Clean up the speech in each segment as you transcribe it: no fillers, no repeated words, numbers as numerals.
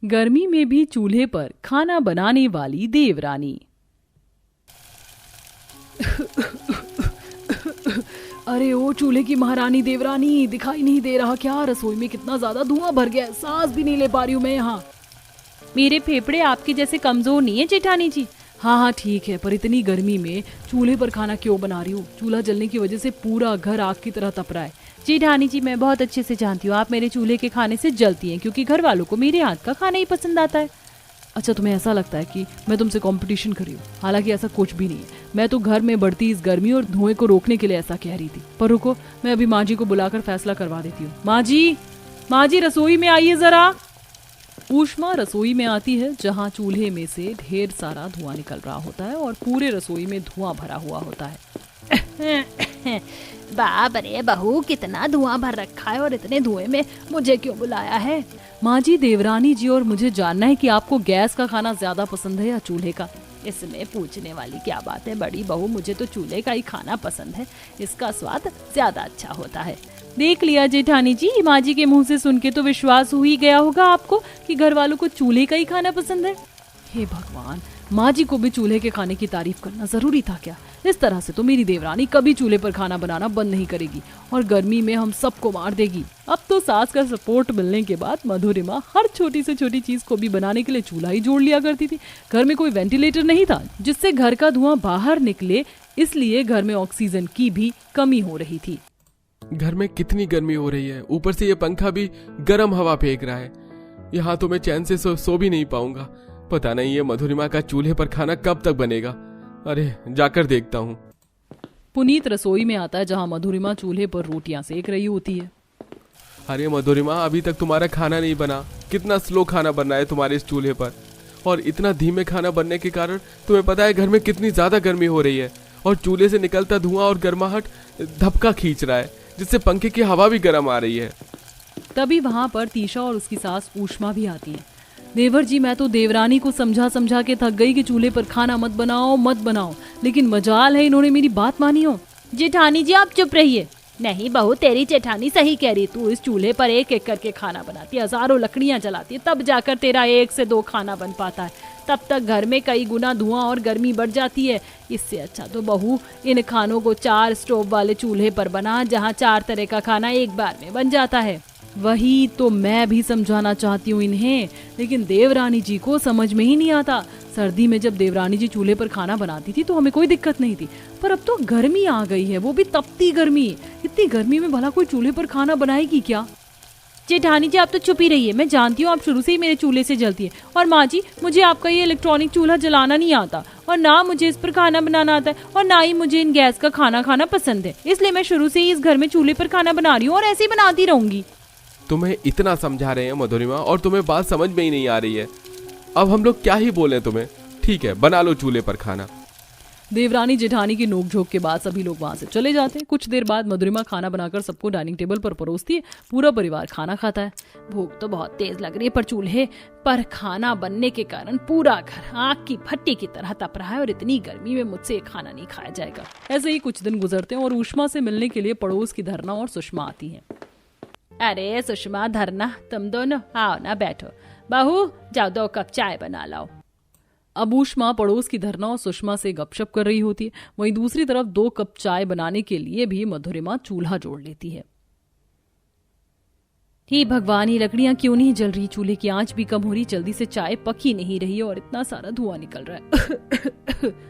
गर्मी में भी चूल्हे पर खाना बनाने वाली देवरानी। अरे ओ चूल्हे की महारानी देवरानी, दिखाई नहीं दे रहा क्या? रसोई में कितना ज्यादा धुआं भर गया है, सांस भी नहीं ले पा रही हूँ मैं यहाँ। मेरे फेफड़े आपके जैसे कमजोर नहीं है जेठानी जी। हाँ ठीक है, पर इतनी गर्मी में चूल्हे पर खाना क्यों बना रही हूँ? चूल्हा जलने की वजह से पूरा घर आग की तरह तप रहा है। जेठानी जी मैं बहुत अच्छे से जानती हूँ आप मेरे चूल्हे के खाने से जलती हैं, क्योंकि घर वालों को मेरे हाथ का खाना ही पसंद आता है। अच्छा, तुम्हें ऐसा लगता है कि मैं तुमसे कंपटीशन कर रही हूँ? हालांकि ऐसा कुछ भी नहीं है। मैं तो घर में बढ़ती इस गर्मी और धुएं को रोकने के लिए ऐसा कह रही थी। पर रुको, मैं अभी माँ जी को बुलाकर फैसला करवा देती हूँ। माँ जी रसोई में आइए जरा। ऊष्मा रसोई में आती है, जहाँ चूल्हे में से ढेर सारा धुआं निकल रहा होता है और पूरे रसोई में धुआं भरा हुआ होता है। बाप रे बहू, कितना धुआं भर रखा है और इतने धुएं में मुझे क्यों बुलाया है? माँ जी, देवरानी जी और मुझे जानना है कि आपको गैस का खाना ज्यादा पसंद है या चूल्हे का? इसमें पूछने वाली क्या बात है बड़ी बहू, मुझे तो चूल्हे का ही खाना पसंद है, इसका स्वाद ज्यादा अच्छा होता है। देख लिया जेठानी जी, माँ जी के मुंह से सुन के तो विश्वास हो ही गया होगा आपको कि घर वालों को चूल्हे का ही खाना पसंद है। हे भगवान, माँ जी को भी चूल्हे के खाने की तारीफ करना जरूरी था क्या? इस तरह से तो मेरी देवरानी कभी चूल्हे पर खाना बनाना बंद नहीं करेगी और गर्मी में हम सबको मार देगी। अब तो सास का सपोर्ट मिलने के बाद मधुरिमा हर छोटी से छोटी चीज को भी बनाने के लिए चूल्हा ही जोड़ लिया करती थी। घर में कोई वेंटिलेटर नहीं था जिससे घर का धुआं बाहर निकले, इसलिए घर में ऑक्सीजन की भी कमी हो रही थी। घर में कितनी गर्मी हो रही है, ऊपर से ये पंखा भी गर्म हवा फेंक रहा है। यहाँ तो मैं चैन से सो भी नहीं पाऊंगा। पता नहीं ये मधुरिमा का चूल्हे पर खाना कब तक बनेगा। अरे जाकर देखता हूँ। पुनीत रसोई में आता है, जहाँ मधुरिमा चूल्हे पर रोटियां सेक रही होती है। अरे मधुरिमा, अभी तक तुम्हारा खाना नहीं बना। कितना स्लो खाना बन रहा है तुम्हारे इस चूल्हे पर, और इतना धीमे खाना बनने के कारण तुम्हें पता है घर में कितनी ज्यादा गर्मी हो रही है, और चूल्हे से निकलता धुआं और गर्माहट धपका खींच रहा है, जिससे पंखे की हवा भी गर्म आ रही है। तभी वहां पर तीशा और उसकी सास ऊष्मा भी आती है। देवर जी, मैं तो देवरानी को समझा समझा के थक गई कि चूल्हे पर खाना मत बनाओ, लेकिन मजाल है इन्होंने मेरी बात मानी हो। जेठानी जी आप चुप रहिए। नहीं बहू, तेरी जेठानी सही कह रही। तू इस चूल्हे पर एक एक करके खाना बनाती है, हजारों लकड़ियां जलाती है, तब जाकर तेरा 1 से 2 खाना बन पाता है। तब तक घर में कई गुना धुआं और गर्मी बढ़ जाती है। इससे अच्छा तो बहू इन खानों को 4 स्टोव वाले चूल्हे पर बना, जहाँ 4 तरह का खाना एक बार में बन जाता है। वही तो मैं भी समझाना चाहती हूँ इन्हें, लेकिन देवरानी जी को समझ में ही नहीं आता। सर्दी में जब देवरानी जी चूल्हे पर खाना बनाती थी तो हमें कोई दिक्कत नहीं थी, पर अब तो गर्मी आ गई है, वो भी तपती गर्मी। इतनी गर्मी में भला कोई चूल्हे पर खाना बनाएगी क्या? जेठानी जी आप तो चुप ही रहिए। मैं जानती हूँ आप शुरू से ही मेरे चूल्हे से जलती है। और माँ जी, मुझे आपका ये इलेक्ट्रॉनिक चूल्हा जलाना नहीं आता, और ना मुझे इस पर खाना बनाना आता है, और ना ही मुझे इन गैस का खाना खाना पसंद है। इसलिए मैं शुरू से ही इस घर में चूल्हे पर खाना बना रही हूँ और ऐसे ही बनाती रहूंगी। तुम्हें इतना समझा रहे हैं मधुरिमा, और तुम्हें बात समझ में ही नहीं आ रही है। अब हम लोग क्या ही बोले तुम्हें। ठीक है, बना लो चूल्हे पर खाना। देवरानी जेठानी की नोकझोंक के बाद सभी लोग वहां से चले जाते हैं। कुछ देर बाद मधुरिमा खाना बनाकर सबको डाइनिंग टेबल पर परोसती है। पूरा परिवार खाना खाता है। भूख तो बहुत तेज लग रही है, पर चूल्हे पर खाना बनने के कारण पूरा घर आग की भट्टी की तरह तप रहा है, और इतनी गर्मी में मुझसे ये खाना नहीं खाया जाएगा। ऐसे ही कुछ दिन गुजरते हैं और ऊष्मा से मिलने के लिए पड़ोस की धरना और सुषमा आती है। अरे सुषमा, धरना, तुम दोनों आओ ना, बैठो। बहू जाओ 2 कप चाय बना लाओ। अब ऊष्मा पड़ोस की धरना और सुषमा से गपशप कर रही होती है। वहीं दूसरी तरफ 2 कप चाय बनाने के लिए भी मधुरिमा चूल्हा जोड़ लेती है। हे भगवान, ये लकड़ियां क्यों नहीं जल रही? चूल्हे की आंच भी कम हो रही, जल्दी से चाय पक ही नहीं रही और इतना सारा धुआं निकल रहा है।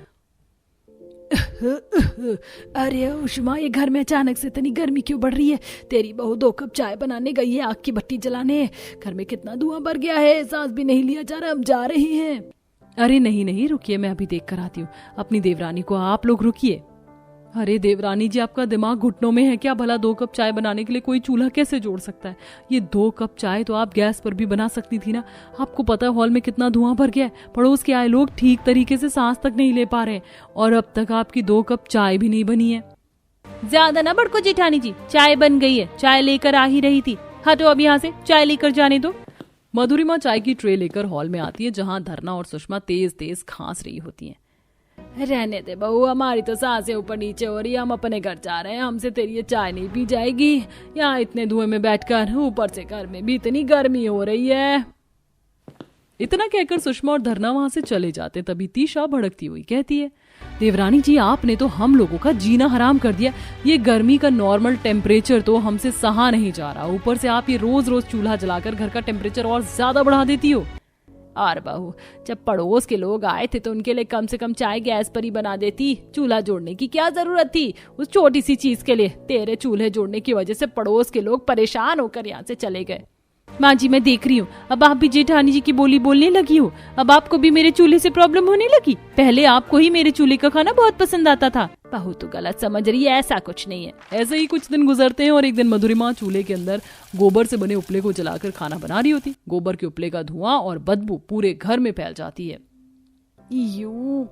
अरे उष्मा, ये घर में अचानक से इतनी गर्मी क्यों बढ़ रही है? तेरी बहू 2 कप चाय बनाने गई है आग की भट्टी जलाने। घर में कितना धुआं भर गया है, सांस भी नहीं लिया जा रहा। हम जा रहे हैं। अरे नहीं, रुकिए, मैं अभी देख कर आती हूँ। अपनी देवरानी को आप लोग रुकिए। अरे देवरानी जी, आपका दिमाग घुटनों में है क्या? भला 2 कप चाय बनाने के लिए कोई चूल्हा कैसे जोड़ सकता है? ये 2 कप चाय तो आप गैस पर भी बना सकती थी ना। आपको पता है हॉल में कितना धुआं भर गया है। पड़ोस के आए लोग ठीक तरीके से सांस तक नहीं ले पा रहे, और अब तक आपकी 2 कप चाय भी नहीं बनी है। ज्यादा ना भड़को जेठानी जी, चाय बन गई है, चाय लेकर आ ही रही थी। हटो अब यहाँ से, चाय लेकर जाने दो। मधुरिमा चाय की ट्रे लेकर हॉल में आती है, जहाँ धरना और सुषमा तेज तेज खांस रही होती हैं। रहने दे बहू, हमारी तो सांसें ऊपर नीचे हो रही है, हम अपने घर जा रहे हैं। हमसे तेरी ये चाय नहीं पी जाएगी यहाँ इतने धुएं में बैठकर, ऊपर से घर में भी इतनी गर्मी हो रही है। इतना कहकर सुषमा और धरना वहां से चले जाते। तभी तीशा भड़कती हुई कहती है, देवरानी जी आपने तो हम लोगों का जीना हराम कर दिया। ये गर्मी का नॉर्मल टेम्परेचर तो हमसे सहा नहीं जा रहा, ऊपर से आप ये रोज रोज चूल्हा जलाकर घर का टेम्परेचर और ज्यादा बढ़ा देती हो। और बहू, जब पड़ोस के लोग आए थे तो उनके लिए कम से कम चाय गैस पर ही बना देती, चूल्हा जोड़ने की क्या जरूरत थी उस छोटी सी चीज के लिए। तेरे चूल्हे जोड़ने की वजह से पड़ोस के लोग परेशान होकर यहाँ से चले गए। माँ जी मैं देख रही हूँ अब आप भी जेठानी जी की बोली बोलने लगी हो। अब आपको भी मेरे चूल्हे से प्रॉब्लम होने लगी। पहले आपको ही मेरे चूल्हे का खाना बहुत पसंद आता था। बहू तो गलत समझ रही है, ऐसा कुछ नहीं है। ऐसे ही कुछ दिन गुजरते हैं और एक दिन मधुरिमा चूल्हे के अंदर गोबर से बने उपले को जलाकर खाना बना रही होती। गोबर के उपले का धुआं और बदबू पूरे घर में फैल जाती है। यूं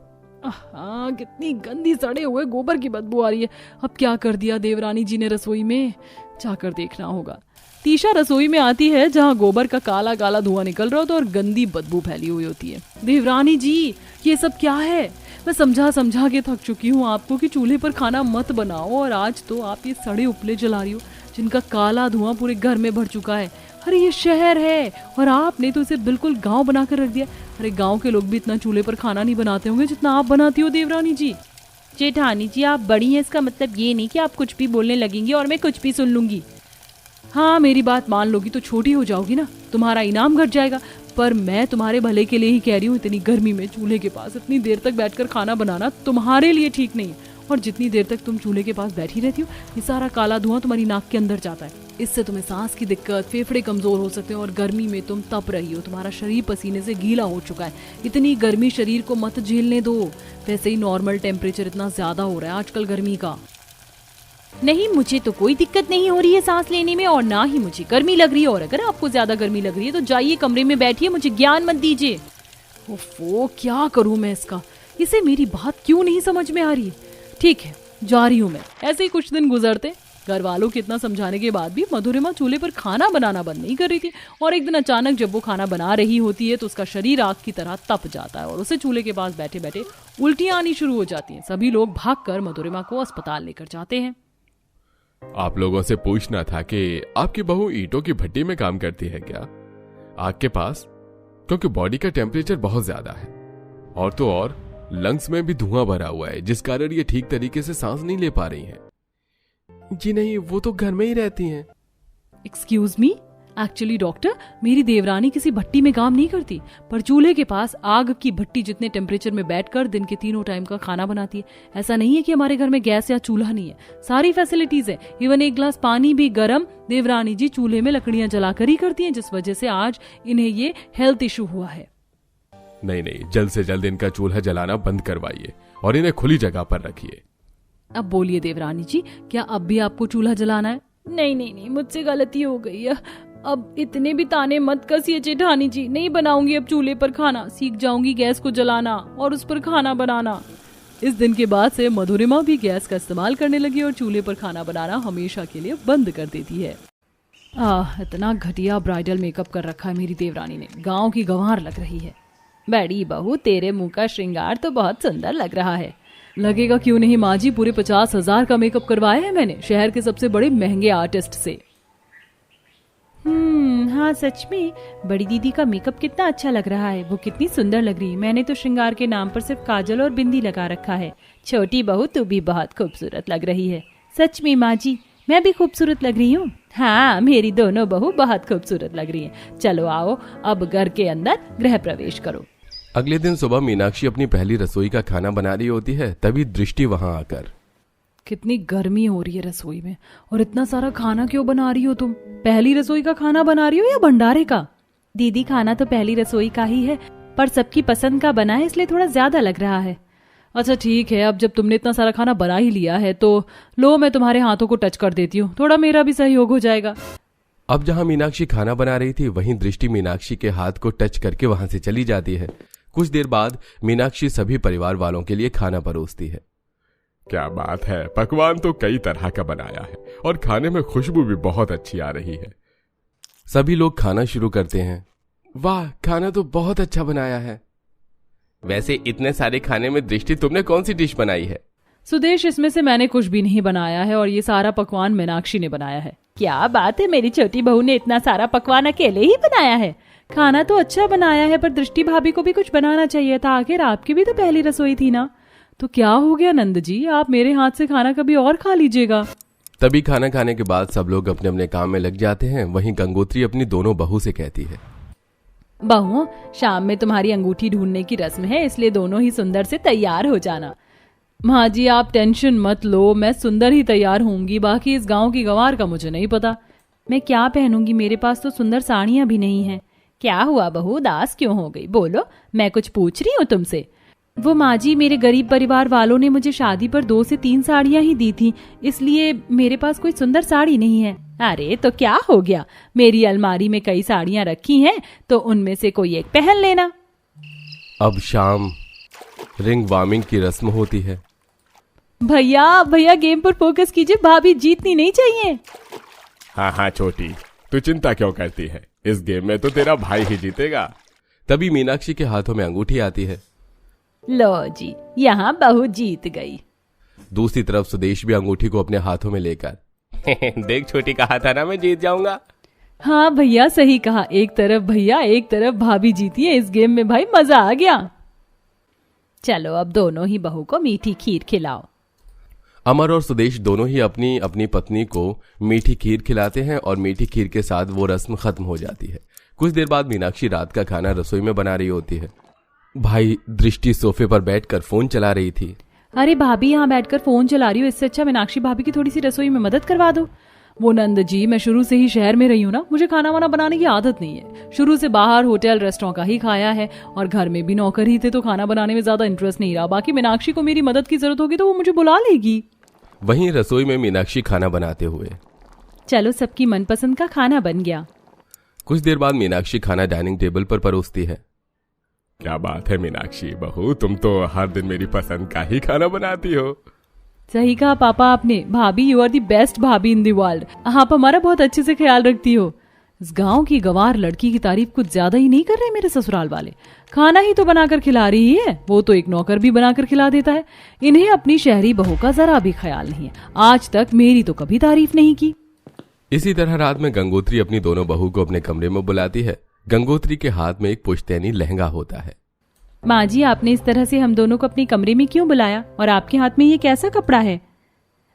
कितनी गंदी सड़े हुए गोबर की बदबू आ रही है। अब क्या कर दिया देवरानी जी ने रसोई में, जाकर देखना होगा। तीशा रसोई में आती है जहाँ गोबर का काला काला धुआं निकल रहा होता है और गंदी बदबू फैली हुई होती है। देवरानी जी ये सब क्या है? मैं समझा समझा के थक चुकी हूँ आपको कि चूल्हे पर खाना मत बनाओ, और आज तो आप ये सड़े उपले जला रही हो जिनका काला धुआं पूरे घर में भर चुका है। अरे ये शहर है और आपने तो इसे बिल्कुल गांव बनाकर रख दिया। अरे गांव के लोग भी इतना चूल्हे पर खाना नहीं बनाते होंगे जितना आप बनाती हो देवरानी जी। जेठानी जी आप बड़ी हैं, इसका मतलब ये नहीं कि आप कुछ भी बोलने लगेंगी और मैं कुछ भी सुन लूंगी। हाँ मेरी बात मान लोगी तो छोटी हो जाओगी ना, तुम्हारा इनाम घट जाएगा। पर मैं तुम्हारे भले के लिए ही कह रही हूँ, इतनी गर्मी में चूल्हे के पास इतनी देर तक बैठकर खाना बनाना तुम्हारे लिए ठीक नहीं है। और जितनी देर तक तुम चूल्हे के पास बैठी रहती हो ये सारा काला धुआं तुम्हारी नाक के अंदर जाता है। इससे तुम्हें सांस की दिक्कत, फेफड़े कमजोर हो सकते हैं और गर्मी में तुम तप रही हो, तुम्हारा शरीर पसीने से गीला हो चुका है। इतनी गर्मी शरीर को मत झेलने दो। वैसे ही नॉर्मल टेम्परेचर इतना ज्यादा हो रहा है आजकल गर्मी का। नहीं, मुझे तो कोई दिक्कत नहीं हो रही है सांस लेने में और ना ही मुझे गर्मी लग रही है। और अगर आपको ज्यादा गर्मी लग रही है तो जाइए कमरे में बैठिए, मुझे ज्ञान मत दीजिए। ओफो क्या करूं मैं इसका, इसे मेरी बात क्यों नहीं समझ में आ रही है। ठीक है जा रही हूँ मैं। ऐसे ही कुछ दिन गुजरते। घर वालों के इतना समझाने के बाद भी मधुरिमा चूल्हे पर खाना बनाना बंद नहीं कर रही थी। और एक दिन अचानक जब वो खाना बना रही होती है तो उसका शरीर आग की तरह तप जाता है और उसे चूल्हे के पास बैठे बैठे उल्टियां आनी शुरू हो जाती हैं। सभी लोग भागकर मधुरिमा को अस्पताल लेकर जाते हैं। आप लोगों से पूछना था कि आपकी बहू ईंटों की भट्टी में काम करती है क्या, आग के पास? क्योंकि बॉडी का टेम्परेचर बहुत ज्यादा है और तो और लंग्स में भी धुआं भरा हुआ है, जिस कारण ये ठीक तरीके से सांस नहीं ले पा रही हैं। जी नहीं, वो तो घर में ही रहती हैं। एक्सक्यूज मी, एक्चुअली डॉक्टर मेरी देवरानी किसी भट्टी में काम नहीं करती, पर चूल्हे के पास आग की भट्टी जितने टेम्परेचर में बैठकर दिन के 3 टाइम का खाना बनाती है। ऐसा नहीं है कि हमारे घर में गैस या चूल्हा नहीं है, सारी फैसिलिटीज है। इवन एक गिलास पानी भी गर्म देवरानी जी चूल्हे में लकड़ियां जलाकर ही करती हैं, जिस वजह से आज इन्हें ये हेल्थ इशू हुआ है। नहीं, जल्द से जल्द इनका चूल्हा जलाना बंद करवाइए और इन्हें खुली जगह पर रखिए। अब बोलिए देवरानी जी, क्या अब भी आपको चूल्हा जलाना है? नहीं, मुझसे गलती हो गई है। अब इतने भी ताने मत कसिए जेठानी जी, नहीं बनाऊंगी अब चूल्हे पर खाना, सीख जाऊंगी गैस को जलाना और उस पर खाना बनाना। इस दिन के बाद से मधुरिमा भी गैस का इस्तेमाल करने लगी और चूल्हे पर खाना बनाना हमेशा के लिए बंद कर देती है। इतना घटिया ब्राइडल मेकअप कर रखा है मेरी देवरानी ने, गाँव की गंवार लग रही है। बड़ी बहू तेरे मुंह का श्रृंगार तो बहुत सुंदर लग रहा है। लगेगा क्यों नहीं माँ जी, पूरे 50,000 का मेकअप करवाया है मैंने शहर के सबसे बड़े महंगे आर्टिस्ट से। हाँ सच में बड़ी दीदी का मेकअप कितना अच्छा लग रहा है, वो कितनी सुंदर लग रही है। मैंने तो श्रृंगार के नाम पर सिर्फ काजल और बिंदी लगा रखा है। छोटी बहू तू भी बहुत खूबसूरत लग रही है। सच में माँ जी मैं भी खूबसूरत लग रही हूँ। हाँ मेरी दोनों बहू बहुत खूबसूरत लग रही है। चलो आओ अब घर के अंदर गृह प्रवेश करो। अगले दिन सुबह मीनाक्षी अपनी पहली रसोई का खाना बना रही होती है, तभी दृष्टि वहां आकर, कितनी गर्मी हो रही है रसोई में और इतना सारा खाना क्यों बना रही हो तुम? पहली रसोई का खाना बना रही हो या भंडारे का? दीदी खाना तो पहली रसोई का ही है, पर सबकी पसंद का बना है इसलिए थोड़ा ज्यादा लग रहा है। अच्छा ठीक है, अब जब तुमने इतना सारा खाना बना ही लिया है तो लो मैं तुम्हारे हाथों को टच कर देती हूँ, थोड़ा मेरा भी सहयोग हो जाएगा। अब जहां मीनाक्षी खाना बना रही थी वहीं दृष्टि मीनाक्षी के हाथ को टच करके वहां से चली जाती है। कुछ देर बाद मीनाक्षी सभी परिवार वालों के लिए खाना परोसती है। क्या बात है, पकवान तो कई तरह का बनाया है और खाने में खुशबू भी बहुत अच्छी आ रही है। सभी लोग खाना शुरू करते हैं। वाह, खाना तो बहुत अच्छा बनाया है। वैसे इतने सारे खाने में दृष्टि तुमने कौन सी डिश बनाई है? सुदेश, इसमें से मैंने कुछ भी नहीं बनाया है और ये सारा पकवान मीनाक्षी ने बनाया है। क्या बात है, मेरी छोटी बहू ने इतना सारा पकवान अकेले ही बनाया है। खाना तो अच्छा बनाया है, पर दृष्टि भाभी को भी कुछ बनाना चाहिए था। आखिर आपकी भी तो पहली रसोई थी ना। तो क्या हो गया नंद जी, आप मेरे हाथ से खाना कभी और खा लीजिएगा। तभी खाना खाने के बाद सब लोग अपने अपने काम में लग जाते हैं। वहीं गंगोत्री अपनी दोनों बहू से कहती है, बहुओं, शाम में तुम्हारी अंगूठी ढूंढने की रस्म है, इसलिए दोनों ही सुंदर से तैयार हो जाना। माँ जी आप टेंशन मत लो, मैं सुंदर ही तैयार होंगी। बाकी इस गांव की गंवार का मुझे नहीं पता, मैं क्या पहनूंगी। मेरे पास तो सुंदर साड़ियां भी नहीं हैं। क्या हुआ बहू, उदास क्यों हो गई? बोलो, मैं कुछ पूछ रही हूँ तुमसे। वो माँ जी, मेरे गरीब परिवार वालों ने मुझे शादी पर 2 से 3 साड़ियां ही दी थी, इसलिए मेरे पास कोई सुंदर साड़ी नहीं है। अरे तो क्या हो गया, मेरी अलमारी में कई साड़ियां रखी हैं, तो उनमें से कोई एक पहन लेना। अब शाम रिंग वार्मिंग की रस्म होती है। भैया गेम पर फोकस कीजिए, भाभी जीतनी नहीं चाहिए। हाँ छोटी, तू चिंता क्यों करती है, इस गेम में तो तेरा भाई ही जीतेगा। तभी मीनाक्षी के हाथों में अंगूठी आती है। लो जी, यहाँ बहू जीत गई। दूसरी तरफ सुदेश भी अंगूठी को अपने हाथों में लेकर देख छोटी, कहा था ना मैं जीत जाऊंगा। हाँ भैया सही कहा, एक तरफ भैया एक तरफ भाभी जीती है। इस गेम में भाई मजा आ गया। चलो अब दोनों ही बहू को मीठी खीर खिलाओ। अमर और सुदेश दोनों ही अपनी अपनी पत्नी को मीठी खीर खिलाते हैं और मीठी खीर के साथ वो रस्म खत्म हो जाती है। कुछ देर बाद मीनाक्षी रात का खाना रसोई में बना रही होती है। भाई दृष्टि सोफे पर बैठकर फोन चला रही थी। अरे भाभी यहाँ बैठकर फोन चला रही हूँ, इससे अच्छा मीनाक्षी भाभी की थोड़ी सी रसोई में मदद करवा दो। वो नंद जी, मैं शुरू से ही शहर में रही हूँ ना, मुझे खाना वाना बनाने की आदत नहीं है। शुरू से बाहर होटल रेस्टोरेंट का ही खाया है, और घर में भी नौकर ही थे, तो खाना बनाने में ज्यादा इंटरेस्ट नहीं रहा। बाकी मीनाक्षी को मेरी मदद की जरूरत होगी तो वो मुझे बुला लेगी। वहीं रसोई में मीनाक्षी खाना बनाते हुए, चलो सबकी मनपसंद का खाना बन गया। कुछ देर बाद मीनाक्षी खाना डाइनिंग टेबल पर परोसती है। क्या बात है मीनाक्षी बहू, तुम तो हर दिन मेरी पसंद का ही खाना बनाती हो। सही कहा पापा आपने। भाभी, यू आर दी बेस्ट भाभी इन दी वर्ल्ड। आप हमारा बहुत अच्छे से ख्याल रखती हो। इस गांव की गंवार लड़की की तारीफ कुछ ज्यादा ही नहीं कर रहे मेरे ससुराल वाले। खाना ही तो बनाकर खिला रही है, वो तो एक नौकर भी बनाकर खिला देता है। इन्हें अपनी शहरी बहू का जरा भी ख्याल नहीं है। आज तक मेरी तो कभी तारीफ नहीं की। इसी तरह रात में गंगोत्री अपनी दोनों बहू को अपने कमरे में बुलाती है। गंगोत्री के हाथ में एक पुश्तैनी लहंगा होता है। माँ जी, आपने इस तरह से हम दोनों को अपने कमरे में क्यों बुलाया, और आपके हाथ में ये कैसा कपड़ा है?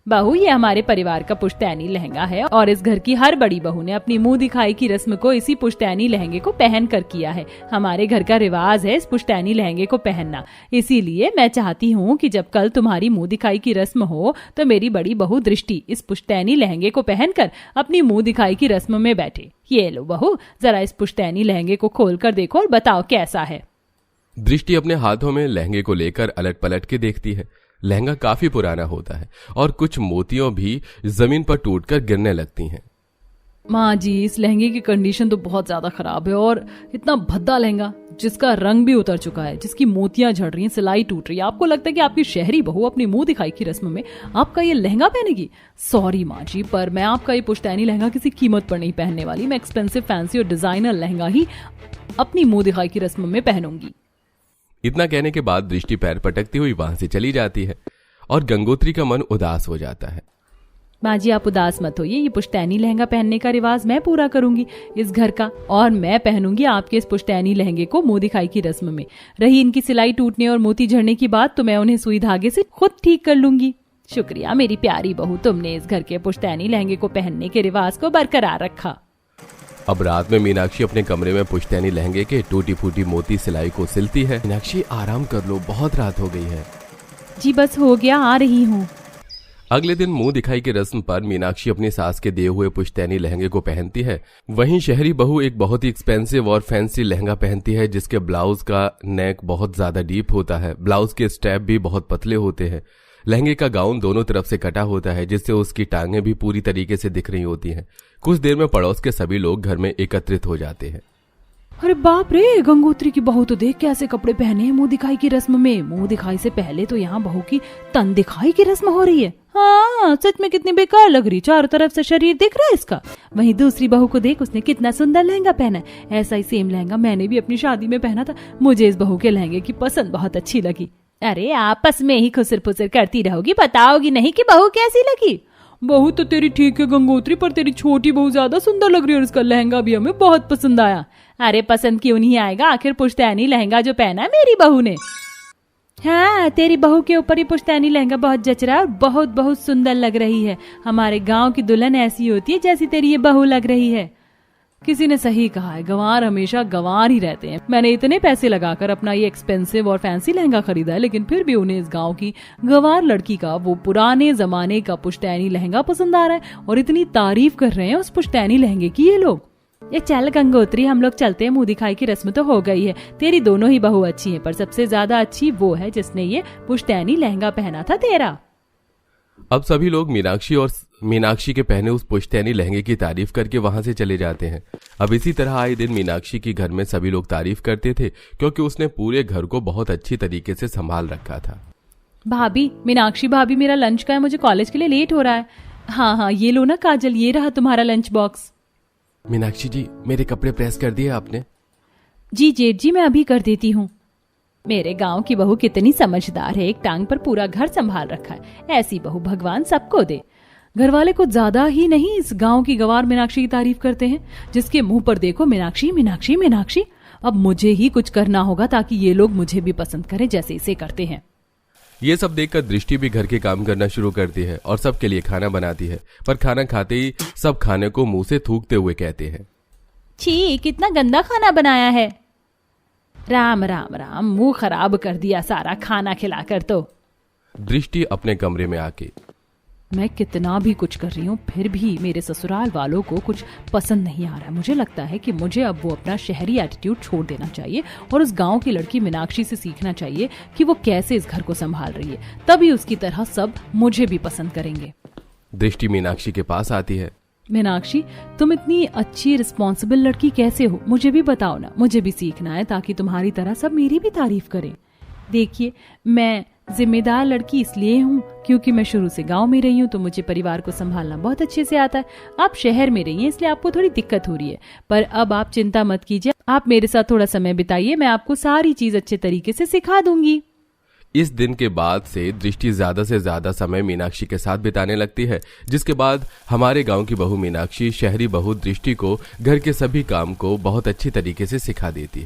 बहू, ये हमारे परिवार का पुश्तैनी लहंगा है, और इस घर की हर बड़ी बहू ने अपनी मुंह दिखाई की रस्म को इसी पुश्तैनी लहंगे को पहन कर किया है। हमारे घर का रिवाज है इस पुश्तैनी लहंगे को पहनना, इसीलिए मैं चाहती हूँ कि जब कल तुम्हारी मुंह दिखाई की रस्म हो तो मेरी बड़ी बहू दृष्टि इस पुश्तैनी लहंगे को पहनकर अपनी मुंह दिखाई की रस्म में बैठे। ये लो बहू, जरा इस पुश्तैनी लहंगे को खोल कर देखो और बताओ कैसा है। दृष्टि अपने हाथों में लहंगे को लेकर अलट पलट के देखती है। लहंगा काफी पुराना होता है और कुछ मोतियों भी जमीन पर टूटकर गिरने लगती हैं। माँ जी, इस लहंगे की कंडीशन तो बहुत ज्यादा खराब है, और इतना भद्दा लहंगा जिसका रंग भी उतर चुका है, जिसकी मोतियां झड़ रही हैं, सिलाई टूट रही है। आपको लगता है कि आपकी शहरी बहू अपनी मुंह दिखाई की रस्म में आपका ये लहंगा पहनेगी? सॉरी माँ जी, पर मैं आपका ये पुश्तैनी लहंगा किसी कीमत पर नहीं पहनने वाली। मैं एक्सपेंसिव, फैंसी और डिजाइनर लहंगा ही अपनी मुंह दिखाई की रस्म में पहनूंगी। इतना कहने के बाद दृष्टि पैर पटकती हुई वहां से चली जाती है और गंगोत्री का मन उदास हो जाता है। माँ जी, आप उदास मत होइए, ये पुश्तैनी लहंगा पहनने का रिवाज मैं पूरा करूंगी इस घर का, और मैं पहनूंगी आपके इस पुश्तैनी लहंगे को मुंह दिखाई की रस्म में। रही इनकी सिलाई टूटने और मोती झड़ने की बात, तो मैं उन्हें सुई धागे से खुद ठीक कर लूंगी। शुक्रिया मेरी प्यारी बहू, तुमने इस घर के पुश्तैनी लहंगे को पहनने के रिवाज को बरकरार रखा। अब रात में मीनाक्षी अपने कमरे में पुश्तैनी लहंगे के टूटी फूटी मोती सिलाई को सिलती है। मीनाक्षी, आराम कर लो, बहुत रात हो गई है। जी बस हो गया, आ रही हूँ। अगले दिन मुंह दिखाई की रस्म पर मीनाक्षी अपनी सास के दिए हुए पुश्तैनी लहंगे को पहनती है। वहीं शहरी बहू एक बहुत ही एक्सपेंसिव और फैंसी लहंगा पहनती है, जिसके ब्लाउज का नेक बहुत ज्यादा डीप होता है। ब्लाउज के स्टेप भी बहुत पतले होते हैं। लहंगे का गाउन दोनों तरफ से कटा होता है, जिससे उसकी टांगें भी पूरी तरीके से दिख रही होती हैं। कुछ देर में पड़ोस के सभी लोग घर में एकत्रित हो जाते हैं। अरे बाप रे, गंगोत्री की बहू तो देख कैसे कपड़े पहने हैं मुंह दिखाई की रस्म में। मुंह दिखाई से पहले तो यहाँ बहू की तन दिखाई की रस्म हो रही है। हाँ, सच में कितनी बेकार लग रही, चारों तरफ से शरीर दिख रहा है इसका। वहीं दूसरी बहू को देख, उसने कितना सुंदर लहंगा पहना है। ऐसा ही सेम लहंगा मैंने भी अपनी शादी में पहना था। मुझे इस बहू के लहंगे की पसंद बहुत अच्छी लगी। अरे आपस में ही खुसर फुसर करती रहोगी, बताओगी नहीं कि बहू कैसी लगी? बहू तो तेरी ठीक है गंगोत्री, पर तेरी छोटी बहू ज्यादा सुंदर लग रही है और इसका लहंगा भी हमें बहुत पसंद आया। अरे पसंद क्यों नहीं आएगा, आखिर पुश्तैनी लहंगा जो पहना है मेरी बहू ने। हाँ, तेरी बहू के ऊपर ये पुश्तैनी लहंगा बहुत जच रहा है और बहुत बहुत सुंदर लग रही है। हमारे गांव की दुल्हन ऐसी होती है जैसी तेरी ये बहू लग रही है। किसी ने सही कहा है, गंवार हमेशा गंवार ही रहते हैं। मैंने इतने पैसे लगाकर अपना ये एक्सपेंसिव और फैंसी लहंगा खरीदा है, लेकिन फिर भी उन्हें इस गांव की गंवार लड़की का वो पुराने जमाने का पुश्तैनी लहंगा पसंद आ रहा है और इतनी तारीफ कर रहे हैं उस पुश्तैनी लहंगे की ये लोग। ये चल गंगोत्री, हम लोग चलते हैं, मुंह दिखाई की रस्म तो हो गई है। तेरी दोनों ही बहू अच्छी हैं, पर सबसे ज्यादा अच्छी वो है जिसने ये पुश्तैनी लहंगा पहना था तेरा। अब सभी लोग मीनाक्षी के पहने उस पुश्तैनी लहंगे की तारीफ करके वहां से चले जाते हैं। अब इसी तरह आए दिन मीनाक्षी की घर में सभी लोग तारीफ करते थे, क्योंकि उसने पूरे घर को बहुत अच्छी तरीके से संभाल रखा था। भाभी, मीनाक्षी भाभी, मेरा लंच का है, मुझे कॉलेज के लिए लेट हो रहा है। हाँ हाँ, ये लो ना काजल, ये रहा तुम्हारा लंच बॉक्स। मीनाक्षी जी, मेरे कपड़े प्रेस कर दिए आपने? जी जेठ जी, मैं अभी कर देती हूँ। मेरे गांव की बहू कितनी समझदार है, एक टांग पर पूरा घर संभाल रखा है। ऐसी बहू भगवान सबको दे। घर वाले कुछ ज्यादा ही नहीं इस गांव की गंवार मीनाक्षी की तारीफ करते हैं, जिसके मुंह पर देखो मीनाक्षी मीनाक्षी मीनाक्षी। अब मुझे ही कुछ करना होगा ताकि ये लोग मुझे भी पसंद करें जैसे इसे करते हैं। ये सब देखकर दृष्टि भी घर के काम करना शुरू करती है और सबके लिए खाना बनाती है, पर खाना खाते ही सब खाने को मुंह से थूकते हुए कहते हैं, छी, कितना गंदा खाना बनाया है। राम राम राम, मुंह खराब कर दिया सारा खाना खिलाकर तो। दृष्टि अपने कमरे में आके, मैं कितना भी कुछ कर रही हूँ फिर भी मेरे ससुराल वालों को कुछ पसंद नहीं आ रहा है। मुझे लगता है कि मुझे अब वो अपना शहरी एटीट्यूड छोड़ देना चाहिए और उस गांव की लड़की मीनाक्षी से सीखना चाहिए कि वो कैसे इस घर को संभाल रही है, तभी उसकी तरह सब मुझे भी पसंद करेंगे। दृष्टि मीनाक्षी के पास आती है। मीनाक्षी, तुम इतनी अच्छी रिस्पॉन्सिबल लड़की कैसे हो, मुझे भी बताओ ना, मुझे भी सीखना है ताकि तुम्हारी तरह सब मेरी भी तारीफ करें। देखिए, मैं जिम्मेदार लड़की इसलिए हूँ क्योंकि मैं शुरू से गांव में रही हूँ, तो मुझे परिवार को संभालना बहुत अच्छे से आता है। आप शहर में रही हैं इसलिए आपको थोड़ी दिक्कत हो रही है, पर अब आप चिंता मत कीजिए, आप मेरे साथ थोड़ा समय बिताइए, मैं आपको सारी चीज अच्छे तरीके से सिखा दूंगी। इस दिन के बाद से दृष्टि ज्यादा से ज्यादा समय मीनाक्षी के साथ बिताने लगती है, जिसके बाद हमारे गांव की बहू मीनाक्षी शहरी बहू दृष्टि को घर के सभी काम को बहुत अच्छी तरीके से सिखा देती है।